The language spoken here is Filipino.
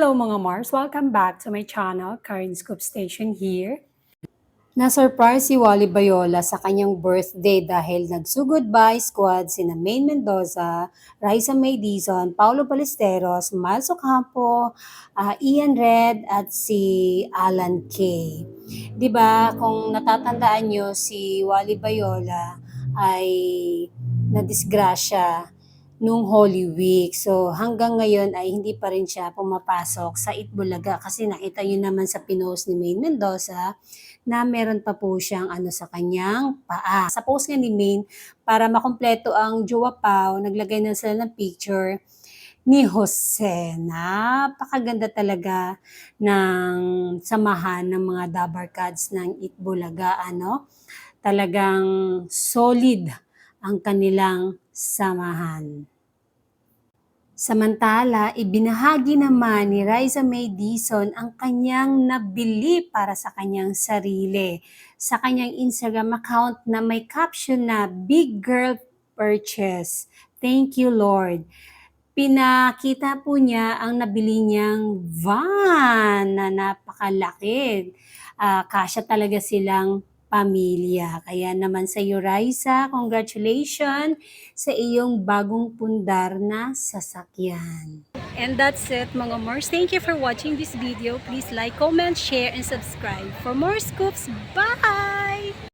Hello mga Mars! Welcome back to my channel, Karen Scoop Station here. Na-surprise si Wally Bayola sa kanyang birthday dahil nagso-goodbye squad sina Maine Mendoza, Raisa May Dizon, Paulo Ballesteros, Miles Ocampo, Ian Red at si Alan K. 'Di ba kung natatandaan nyo si Wally Bayola ay nadisgrasya nung Holy Week. So hanggang ngayon ay hindi pa rin siya pumapasok sa Itbulaga kasi nakita nyo naman sa pinost ni Maine Mendoza na meron pa po siyang sa kanyang paa. Sa post nga ni Maine, para makumpleto ang Jowa Pao, naglagay na sila ng picture ni Jose. Napakaganda talaga ng samahan ng mga Dabarkads ng Itbulaga. Talagang solid ang kanilang samahan. Samantala, ibinahagi naman ni Raisa May Dizon ang kanyang nabili para sa kanyang sarili sa kanyang Instagram account na may caption na Big Girl Purchase. Thank you, Lord. Pinakita po niya ang nabili niyang van na napakalaki. Kasya talaga silang pamilya. Kaya naman sa iyo, Raisa, congratulations sa iyong bagong pundar na sasakyan. And that's it mga Mars. Thank you for watching this video. Please like, comment, share, and subscribe for more scoops. Bye!